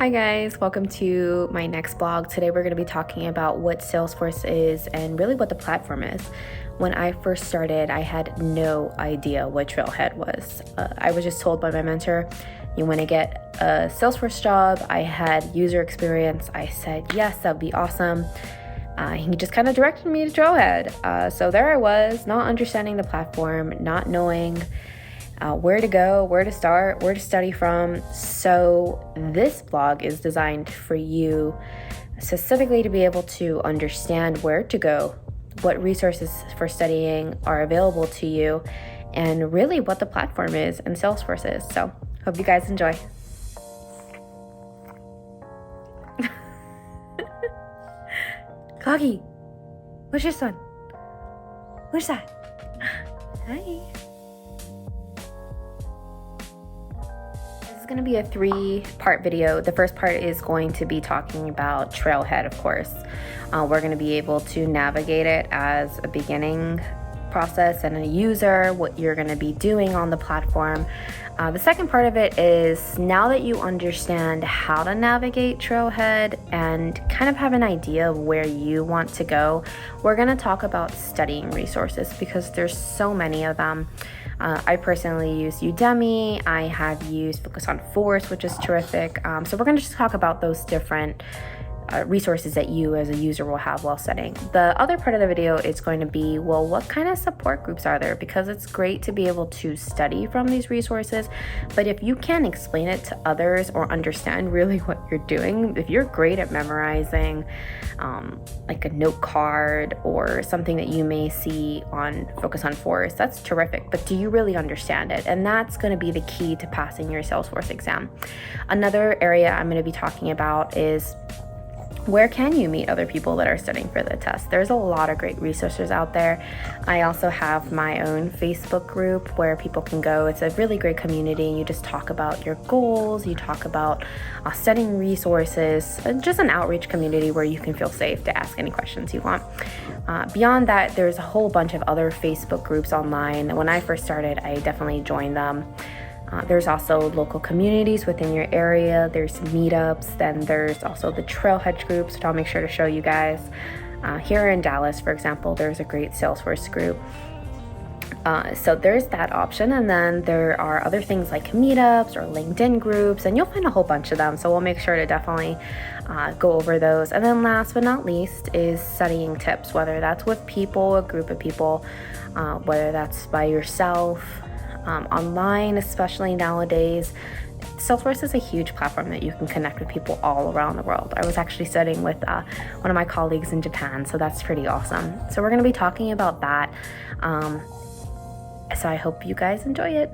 Hi guys, welcome to my next blog. Today we're going to be talking about what Salesforce is and really what the platform is. When I first started, I had no idea what Trailhead was. I was just told by my mentor, you want to get a Salesforce job. I had user experience. I said, yes, that'd be awesome. He just kind of directed me to Trailhead. So there I was, not understanding the platform, not knowing where to go, where to start, where to study from. So this blog is designed for you specifically to be able to understand where to go, what resources for studying are available to you, and really what the platform is and Salesforce is. So hope you guys enjoy. Coggy, where's your son? Where's that? Hi. This is going to be a 3-part video. The first part is going to be talking about Trailhead, of course. We're going to be able to navigate it as a beginning process and a user, what you're going to be doing on the platform. The second part of it is now that you understand how to navigate Trailhead and kind of have an idea of where you want to go, we're going to talk about studying resources because there's so many of them. I personally use Udemy. I have used Focus on Force, which is terrific. So we're going to just talk about those different resources that you as a user will have while studying. The other part of the video is going to be, well, what kind of support groups are there? Because it's great to be able to study from these resources, but if you can't explain it to others or understand really what you're doing, if you're great at memorizing like a note card or something that you may see on Focus on Force, that's terrific, but do you really understand it? And that's going to be the key to passing your Salesforce exam. Another area I'm going to be talking about is where can you meet other people that are studying for the test? There's a lot of great resources out there. I also have my own Facebook group where people can go. It's a really great community. You just talk about your goals, you talk about studying resources, just an outreach community where you can feel safe to ask any questions you want. Beyond that, there's a whole bunch of other Facebook groups online. When I first started, I definitely joined them. There's also local communities within your area. There's meetups. Then there's also the Trailhead groups, which I'll make sure to show you guys. Here in Dallas, for example, there's a great Salesforce group. So there's that option. And then there are other things like meetups or LinkedIn groups, and you'll find a whole bunch of them. So we'll make sure to definitely go over those. And then last but not least is studying tips, whether that's with people, a group of people, whether that's by yourself, online, especially nowadays. Salesforce is a huge platform that you can connect with people all around the world. I was actually studying with one of my colleagues in Japan, so that's pretty awesome. So we're going to be talking about that. So I hope you guys enjoy it.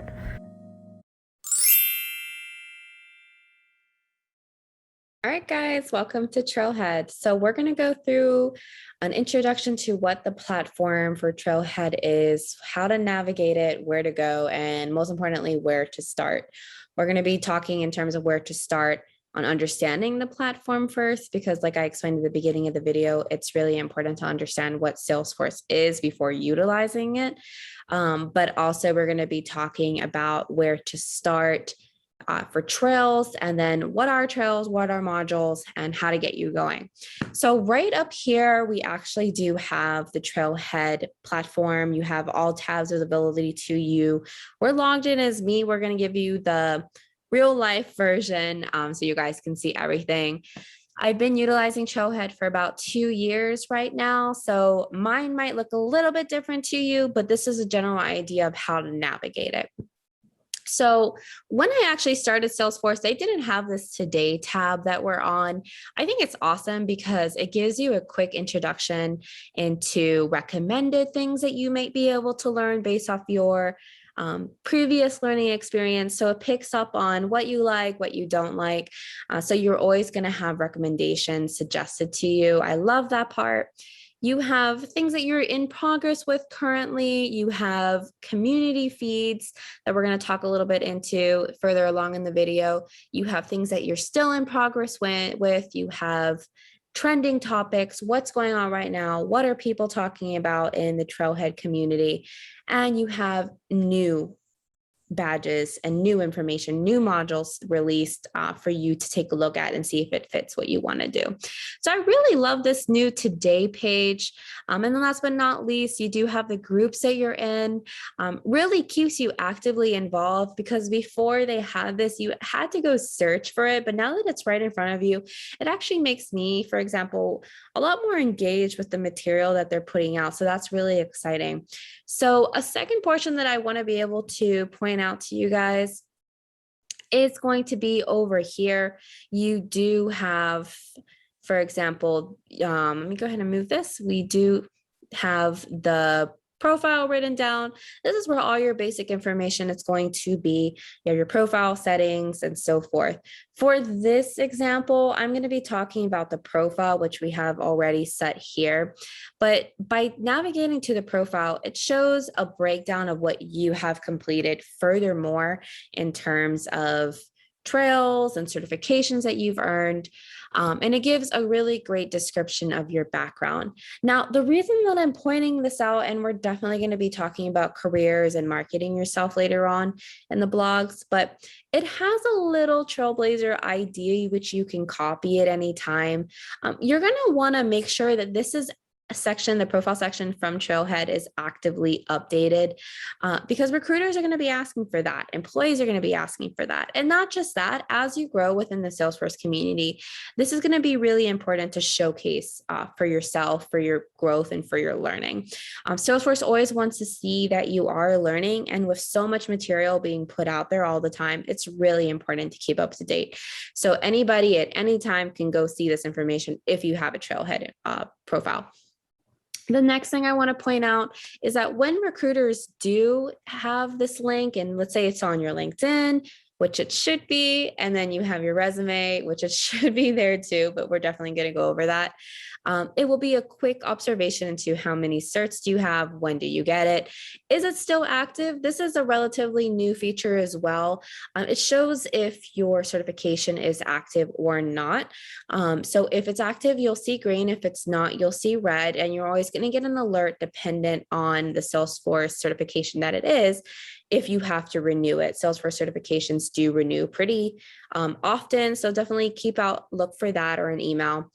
All right, guys, welcome to Trailhead. So we're going to go through an introduction to what the platform for Trailhead is, how to navigate it, where to go, and most importantly, where to start. We're going to be talking in terms of where to start on understanding the platform first, because like I explained at the beginning of the video, it's really important to understand what Salesforce is before utilizing it. But also we're going to be talking about where to start for trails, and then what are trails, what are modules, and how to get you going. So right up here, we actually do have the Trailhead platform. You have all tabs availability to you. We're logged in as me. We're going to give you the real life version so you guys can see everything. I've been utilizing Trailhead for about 2 years right now, so mine might look a little bit different to you, but this is a general idea of how to navigate it. So when I actually started Salesforce, they didn't have this Today tab that we're on. I think it's awesome because it gives you a quick introduction into recommended things that you might be able to learn based off your previous learning experience. So it picks up on what you like, what you don't like. So you're always going to have recommendations suggested to you. I love that part. You have things that you're in progress with currently. You have community feeds that we're going to talk a little bit into further along in the video. You have things that you're still in progress with. You have trending topics, what's going on right now, what are people talking about in the Trailhead community, and you have new badges and new information, new modules released for you to take a look at and see if it fits what you want to do. So I really love this new Today page. And then last but not least, you do have the groups that you're in. Really keeps you actively involved, because before they had this, you had to go search for it. But now that it's right in front of you, it actually makes me, for example, a lot more engaged with the material that they're putting out. So that's really exciting. So a second portion that I want to be able to point out to you guys is going to be over here. You do have, for example, let me go ahead and move this. We do have the profile written down. This is where all your basic information is going to be, your profile settings and so forth. For this example, I'm going to be talking about the profile, which we have already set here. But by navigating to the profile, it shows a breakdown of what you have completed. Furthermore, in terms of trails and certifications that you've earned. And it gives a really great description of your background. Now, the reason that I'm pointing this out, and we're definitely going to be talking about careers and marketing yourself later on in the blogs, but it has a little Trailblazer ID, which you can copy at any time. You're going to want to make sure that this is a section, the profile section from Trailhead, is actively updated because recruiters are going to be asking for that. Employees are going to be asking for that. And not just that, as you grow within the Salesforce community, this is going to be really important to showcase for yourself, for your growth, and for your learning. Salesforce always wants to see that you are learning, and with so much material being put out there all the time, it's really important to keep up to date. So anybody at any time can go see this information if you have a Trailhead profile. The next thing I want to point out is that when recruiters do have this link, and let's say it's on your LinkedIn, which it should be, and then you have your resume, which it should be there too, but we're definitely going to go over that. It will be a quick observation into how many certs do you have, when do you get it, is it still active? This is a relatively new feature as well. It shows if your certification is active or not. So if it's active, you'll see green. If it's not, you'll see red, and you're always going to get an alert dependent on the Salesforce certification that it is, if you have to renew it. Salesforce certifications do renew pretty often, so definitely look for that or an email.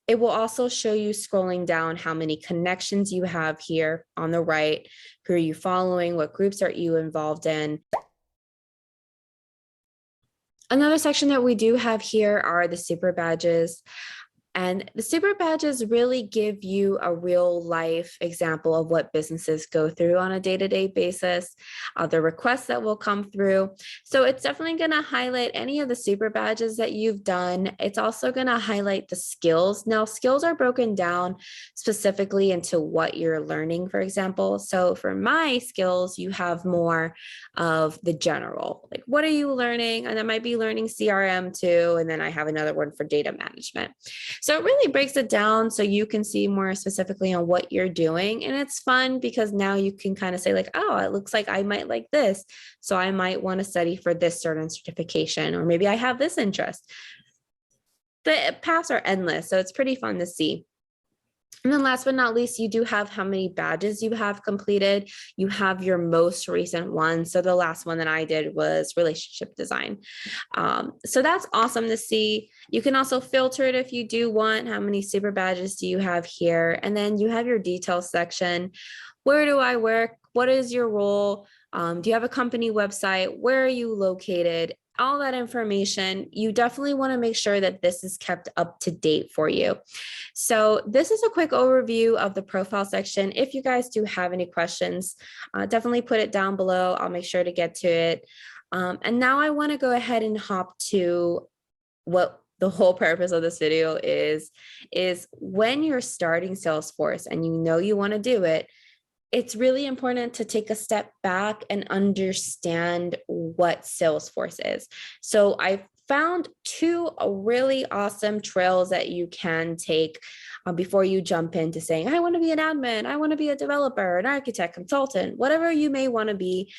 It will also show you, scrolling down, how many connections you have here on the right. Who are you following? What groups are you involved in? Another section that we do have here are the super badges. And the super badges really give you a real life example of what businesses go through on a day-to-day basis, the requests that will come through. So it's definitely going to highlight any of the super badges that you've done. It's also going to highlight the skills. Now, skills are broken down specifically into what you're learning, for example. So for my skills, you have more of the general, like what are you learning? And I might be learning CRM too. And then I have another one for data management. So it really breaks it down so you can see more specifically on what you're doing. And it's fun because now you can kind of say like, oh, it looks like I might like this. So I might want to study for this certain certification, or maybe I have this interest. The paths are endless, so it's pretty fun to see. And then last but not least, you do have how many badges you have completed. You have your most recent one. So the last one that I did was relationship design. So that's awesome to see. You can also filter it if you do want. How many super badges do you have here? And then you have your details section. Where do I work? What is your role? Do you have a company website? Where are you located? All that information. You definitely want to make sure that this is kept up to date for you. So this is a quick overview of the profile section. If you guys do have any questions, definitely put it down below. I'll make sure to get to it. And now I want to go ahead and hop to what the whole purpose of this video is when you're starting Salesforce and you know you want to do it, it's really important to take a step back and understand what Salesforce is. So I found two really awesome trails that you can take before you jump into saying, I want to be an admin, I want to be a developer, an architect, consultant, whatever you may want to be.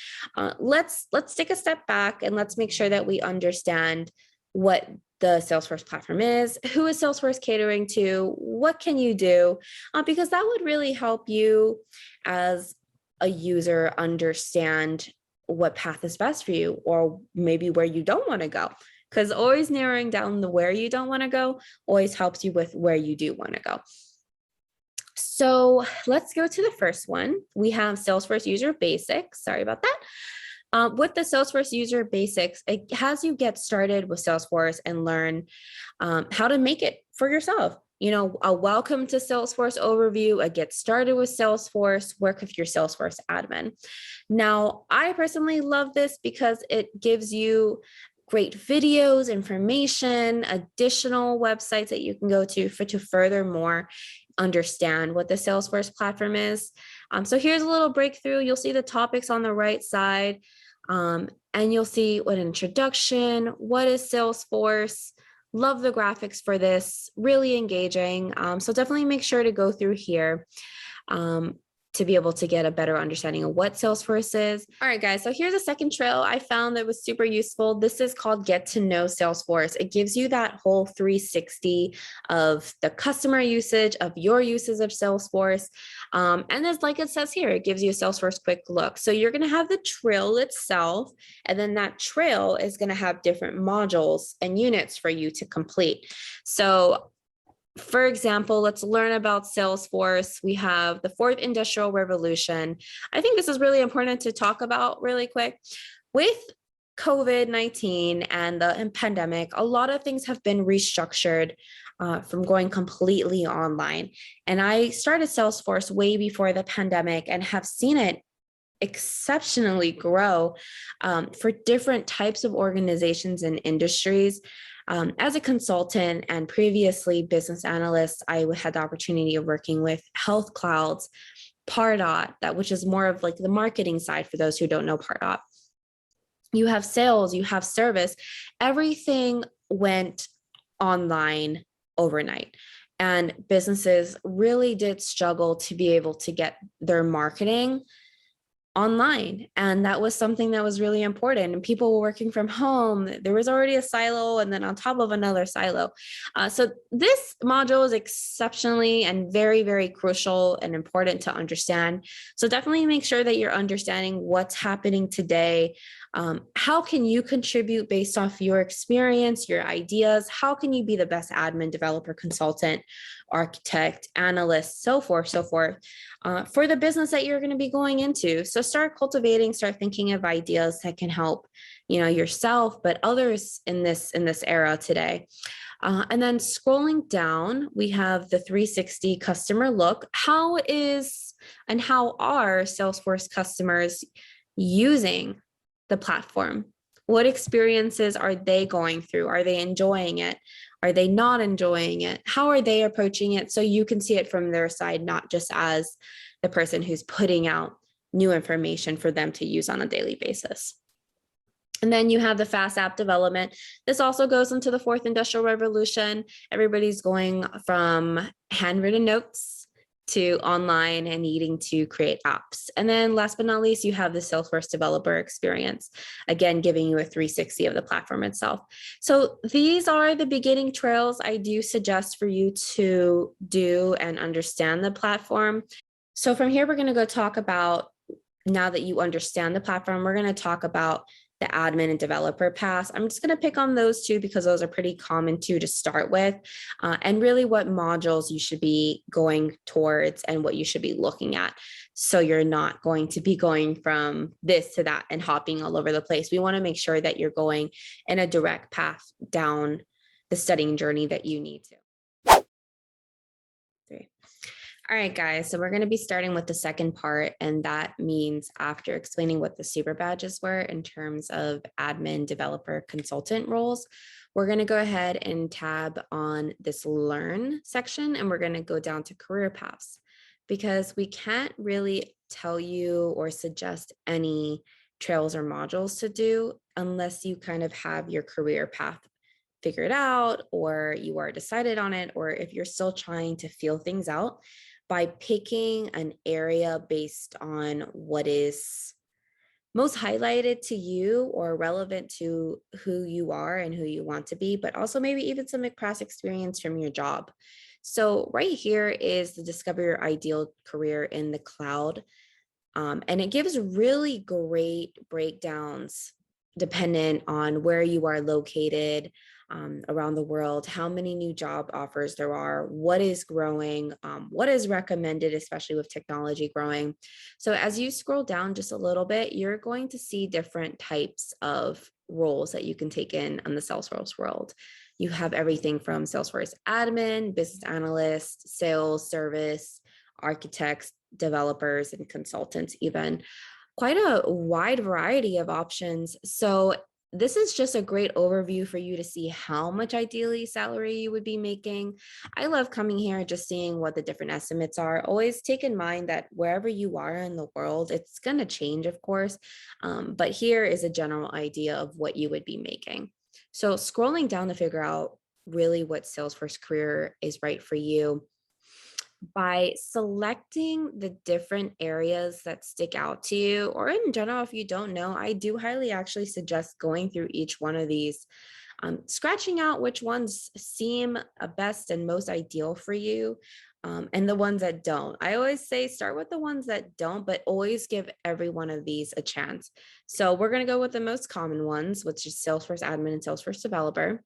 Let's take a step back and let's make sure that we understand what the Salesforce platform is, who is Salesforce catering to, what can you do, because that would really help you as a user understand what path is best for you, or maybe where you don't want to go. Because always narrowing down the where you don't want to go always helps you with where you do want to go. So let's go to the first one. We have Salesforce User Basics. Sorry about that. With the Salesforce User Basics, it has you get started with Salesforce and learn how to make it for yourself. You know, a welcome to Salesforce overview, a get started with Salesforce, work with your Salesforce admin. Now, I personally love this because it gives you great videos, information, additional websites that you can go to furthermore understand what the Salesforce platform is. So here's a little breakthrough. You'll see the topics on the right side, and you'll see what introduction, what is Salesforce. Love the graphics for this, really engaging. So definitely make sure to go through here to be able to get a better understanding of what Salesforce is. All right, guys, so here's a second trail I found that was super useful. This is called Get to Know Salesforce. It gives you that whole 360 of the customer usage, of your uses of Salesforce. And as like it says here, it gives you a Salesforce quick look. So you're gonna have the trail itself, and then that trail is gonna have different modules and units for you to complete. So for example, let's learn about Salesforce. We have the fourth industrial revolution. I think this is really important to talk about really quick. With COVID-19 and the pandemic, a lot of things have been restructured from going completely online. And I started Salesforce way before the pandemic and have seen it exceptionally grow for different types of organizations and industries. As a consultant and previously business analyst, I had the opportunity of working with health clouds, Pardot, which is more of like the marketing side for those who don't know Pardot. You have sales, you have service, everything went online overnight. And businesses really did struggle to be able to get their marketing online. And that was something that was really important. And people were working from home. There was already a silo and then on top of another silo. So this module is exceptionally and very, very crucial and important to understand. So definitely make sure that you're understanding what's happening today. How can you contribute based off your experience, your ideas? How can you be the best admin, developer, consultant, architect, analyst, so forth, for the business that you're going to be going into? So start cultivating, start thinking of ideas that can help, yourself, but others in this era today. And then scrolling down, we have the 360 customer look. How are Salesforce customers using the platform? What experiences are they going through? Are they enjoying it? Are they not enjoying it? How are they approaching it? So you can see it from their side, not just as the person who's putting out new information for them to use on a daily basis. And then you have the fast app development. This also goes into the fourth industrial revolution. Everybody's going from handwritten notes to online and needing to create apps. And then last but not least, you have the Salesforce developer experience, again, giving you a 360 of the platform itself. So these are the beginning trails I do suggest for you to do and understand the platform. So from here, we're going to go talk about, now that you understand the platform, we're going to talk about the admin and developer paths. I'm just going to pick on those two because those are pretty common too to start with, and really what modules you should be going towards and what you should be looking at. So you're not going to be going from this to that and hopping all over the place. We want to make sure that you're going in a direct path down the studying journey that you need to. 3. All right, guys, so we're going to be starting with the second part, and that means after explaining what the super badges were in terms of admin, developer, consultant roles, we're going to go ahead and tab on this learn section, and we're going to go down to career paths, because we can't really tell you or suggest any trails or modules to do unless you kind of have your career path figured out, or you are decided on it, or if you're still trying to feel things out. By picking an area based on what is most highlighted to you or relevant to who you are and who you want to be, but also maybe even some past experience from your job. So right here is the discover your ideal career in the cloud. And it gives really great breakdowns dependent on where you are located around the world, how many new job offers there are, what is growing, what is recommended, especially with technology growing. So as you scroll down just a little bit, you're going to see different types of roles that you can take in on the Salesforce world. You have everything from Salesforce admin, business analyst, sales, service, architects, developers, and consultants, even quite a wide variety of options. So this is just a great overview for you to see how much ideally salary you would be making. I love coming here and just seeing what the different estimates are. Always take in mind that wherever you are in the world, it's going to change, of course. But here is a general idea of what you would be making. So scrolling down to figure out really what Salesforce career is right for you, by selecting the different areas that stick out to you, or in general, if you don't know, I do highly actually suggest going through each one of these, scratching out which ones seem best and most ideal for you, and the ones that don't. I always say start with the ones that don't, but always give every one of these a chance. So we're going to go with the most common ones, which is Salesforce Admin and Salesforce Developer.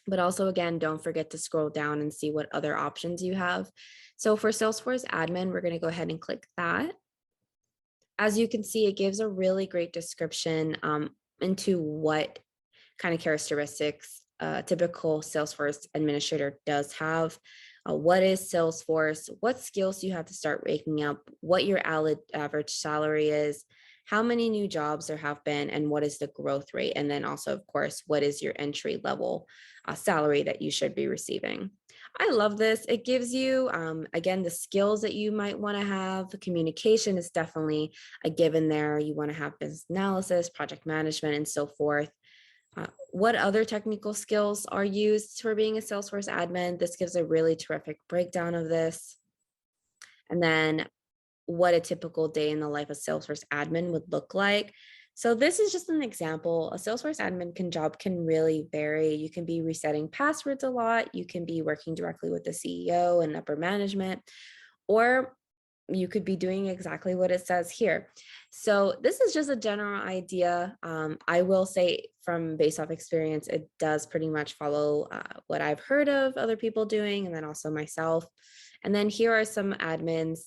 But also, again, don't forget to scroll down and see what other options you have. So for Salesforce Admin, we're going to go ahead and click that. As you can see, it gives a really great description into what kind of characteristics a typical Salesforce administrator does have. What is Salesforce? What skills do you have to start raking up? What your average salary is? How many new jobs there have been, and what is the growth rate? And then also, of course, what is your entry level salary that you should be receiving? I love this. It gives you, again, the skills that you might want to have. Communication is definitely a given there. You want to have business analysis, project management, and so forth. What other technical skills are used for being a Salesforce admin? This gives a really terrific breakdown of this. And then what a typical day in the life of Salesforce admin would look like. So this is just an example. A Salesforce admin job can really vary. You can be resetting passwords a lot. You can be working directly with the CEO and upper management, or you could be doing exactly what it says here. So this is just a general idea. I will say from based off experience, it does pretty much follow what I've heard of other people doing, and then also myself. And then here are some admins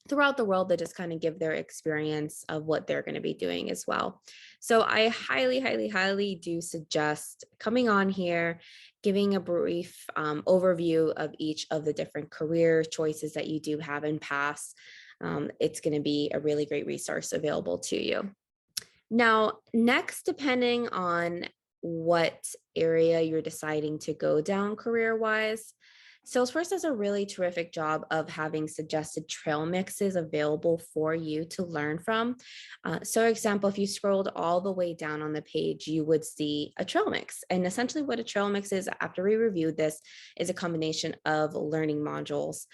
throughout the world that just kind of give their experience of what they're going to be doing as well. So I highly, highly, highly do suggest coming on here, giving a brief overview of each of the different career choices that you do have in past. It's going to be a really great resource available to you. Now, next, depending on what area you're deciding to go down career-wise, Salesforce does a really terrific job of having suggested trail mixes available for you to learn from. So, for example, if you scrolled all the way down on the page, you would see a trail mix. And essentially what a trail mix is, after we reviewed this, is a combination of learning modules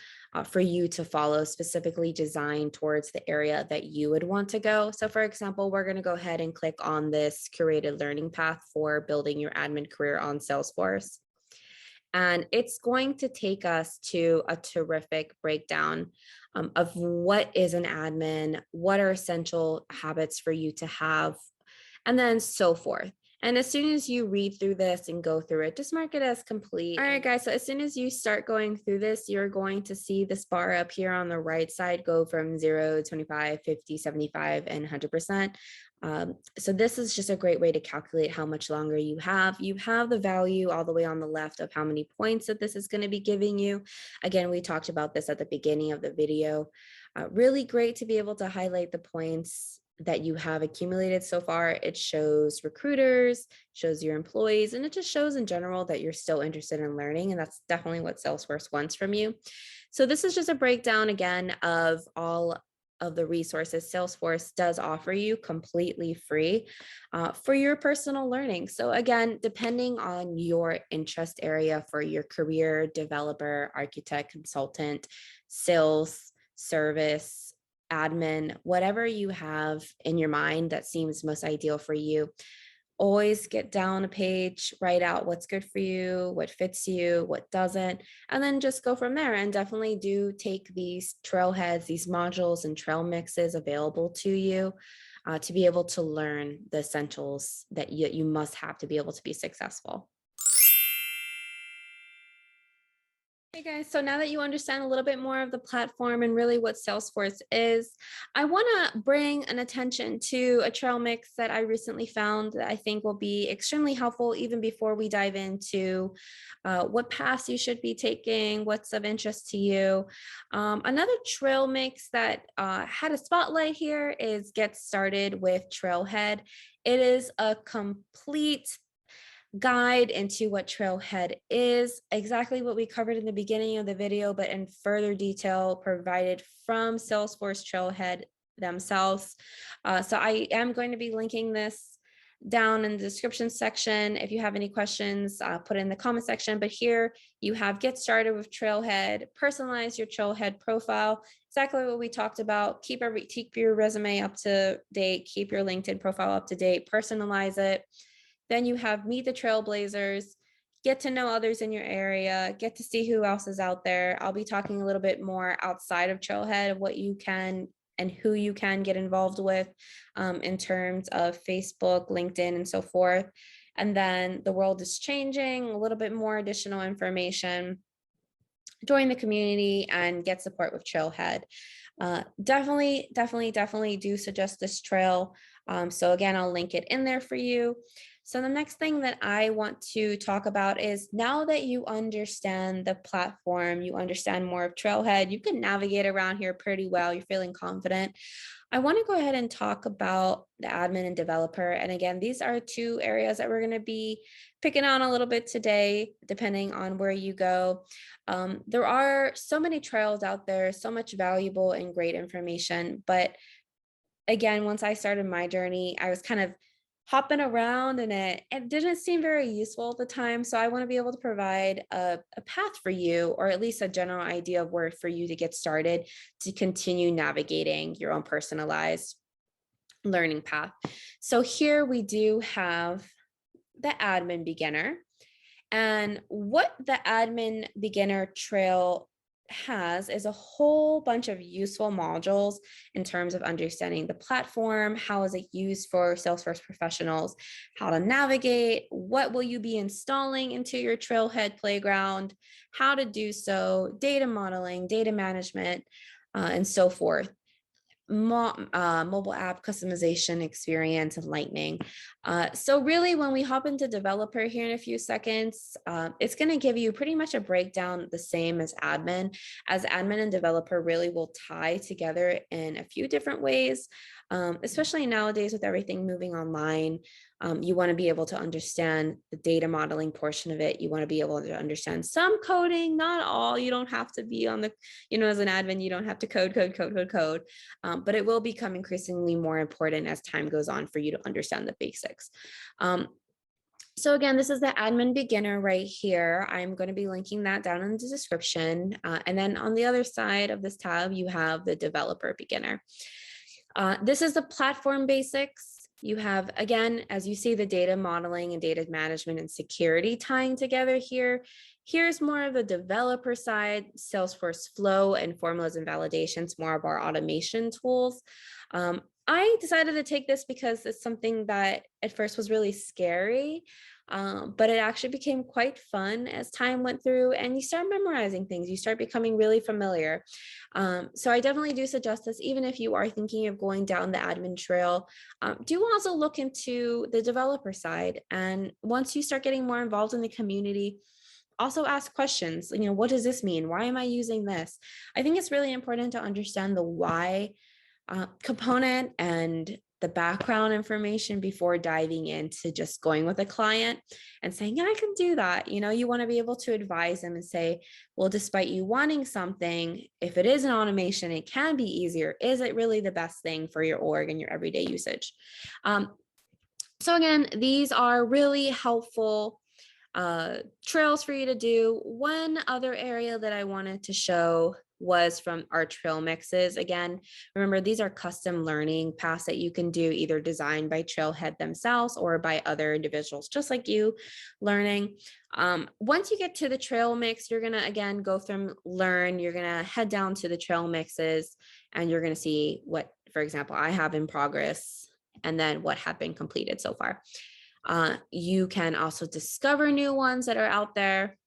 for you to follow, specifically designed towards the area that you would want to go. So for example, we're going to go ahead and click on this curated learning path for building your admin career on Salesforce. And it's going to take us to a terrific breakdown of what is an admin, what are essential habits for you to have, and then so forth. And as soon as you read through this and go through it, just mark it as complete. All right, guys, so as soon as you start going through this, you're going to see this bar up here on the right side go from 0, 25, 50, 75, and 100%. So this is just a great way to calculate how much longer you have. You have the value all the way on the left of how many points that this is going to be giving you. Again, we talked about this at the beginning of the video. Really great to be able to highlight the points that you have accumulated so far. It shows recruiters, shows your employees, and it just shows in general that you're still interested in learning. And that's definitely what Salesforce wants from you. So this is just a breakdown again of all of the resources Salesforce does offer you completely free for your personal learning. So again, depending on your interest area for your career, developer, architect, consultant, sales, service, admin, whatever you have in your mind that seems most ideal for you, always get down a page, write out what's good for you, what fits you, what doesn't, and then just go from there. And definitely do take these trailheads, these modules and trail mixes available to you to be able to learn the essentials that you must have to be able to be successful. Hey guys, so now that you understand a little bit more of the platform and really what Salesforce is, I want to bring an attention to a trail mix that I recently found that I think will be extremely helpful even before we dive into what paths you should be taking, what's of interest to you. Another trail mix that had a spotlight here is Get Started with Trailhead. It is a complete guide into what Trailhead is, exactly what we covered in the beginning of the video, but in further detail provided from Salesforce Trailhead themselves. So I am going to be linking this down in the description section. If you have any questions, put it in the comment section. But here you have Get Started with Trailhead, personalize your Trailhead profile, exactly what we talked about. Keep your resume up to date, keep your LinkedIn profile up to date, personalize it. Then you have Meet the Trailblazers, get to know others in your area, get to see who else is out there. I'll be talking a little bit more outside of Trailhead of what you can and who you can get involved with in terms of Facebook, LinkedIn, and so forth. And then the world is changing, a little bit more additional information. Join the community and get support with Trailhead. Definitely do suggest this trail. So again, I'll link it in there for you. So the next thing that I want to talk about is now that you understand the platform, you understand more of Trailhead, you can navigate around here pretty well, you're feeling confident. I want to go ahead and talk about the admin and developer. And again, these are two areas that we're going to be picking on a little bit today, depending on where you go. There are so many trails out there, so much valuable and great information. But again, once I started my journey, I was kind of hopping around and it didn't seem very useful at the time. So I want to be able to provide a path for you, or at least a general idea of where for you to get started to continue navigating your own personalized learning path. So here we do have the admin beginner, and what the admin beginner trail has is a whole bunch of useful modules in terms of understanding the platform, how is it used for Salesforce professionals, how to navigate, what will you be installing into your Trailhead playground, how to do so, data modeling, data management, and so forth. Mobile app customization experience and lightning. So really when we hop into developer here in a few seconds, it's going to give you pretty much a breakdown the same as admin and developer really will tie together in a few different ways, especially nowadays with everything moving online. You want to be able to understand the data modeling portion of it. You want to be able to understand some coding, not all. You don't have to be on the, as an admin, you don't have to code. But it will become increasingly more important as time goes on for you to understand the basics. So again, this is the admin beginner right here. I'm going to be linking that down in the description. And then on the other side of this tab, you have the developer beginner. This is the platform basics. You have, again, as you see, the data modeling and data management and security tying together here. Here's more of the developer side, Salesforce flow and formulas and validations, more of our automation tools. I decided to take this because it's something that at first was really scary, but it actually became quite fun as time went through and you start memorizing things, you start becoming really familiar. So I definitely do suggest this, even if you are thinking of going down the admin trail. Do also look into the developer side. And once you start getting more involved in the community, also ask questions. What does this mean? Why am I using this? I think it's really important to understand the why component and the background information before diving into just going with a client and saying, yeah, I can do that. You want to be able to advise them and say, well, despite you wanting something, if it is an automation, it can be easier. Is it really the best thing for your org and your everyday usage? So again, these are really helpful trails for you to do. One other area that I wanted to show was from our Trailmixes. Again, remember, these are custom learning paths that you can do, either designed by Trailhead themselves or by other individuals just like you learning. Once you get to the Trailmix, you're gonna again go from learn, you're gonna head down to the Trailmixes, and you're gonna see what, for example, I have in progress and then what have been completed so far. You can also discover new ones that are out there.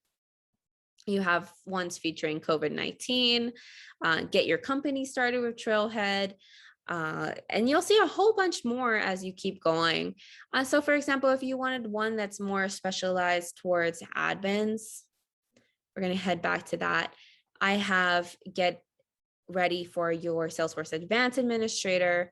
You have ones featuring COVID-19, get your company started with Trailhead, and you'll see a whole bunch more as you keep going. So for example, if you wanted one that's more specialized towards admins, we're going to head back to that. I have get ready for your Salesforce Advanced Administrator,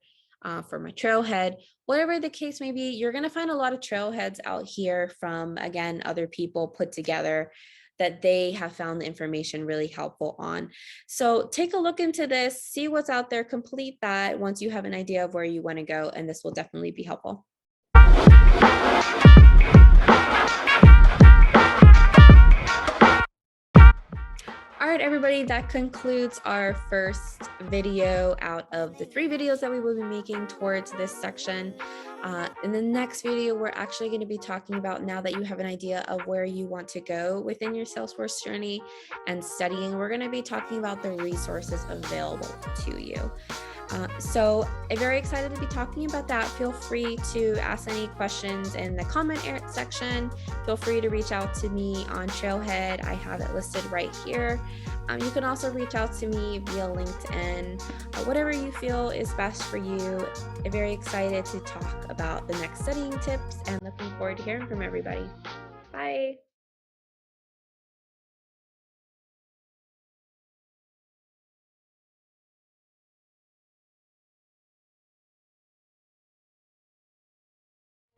for my Trailhead. Whatever the case may be, you're going to find a lot of Trailheads out here from, again, other people put together that they have found the information really helpful on. So take a look into this, see what's out there, complete that once you have an idea of where you want to go, and this will definitely be helpful. All right, everybody, that concludes our first video out of the 3 videos that we will be making towards this section. In the next video, we're actually going to be talking about, now that you have an idea of where you want to go within your Salesforce journey and studying, we're going to be talking about the resources available to you. So I'm very excited to be talking about that. Feel free to ask any questions in the comment section. Feel free to reach out to me on Trailhead. I have it listed right here. You can also reach out to me via LinkedIn, whatever you feel is best for you. I'm very excited to talk about the next studying tips and looking forward to hearing from everybody. Bye.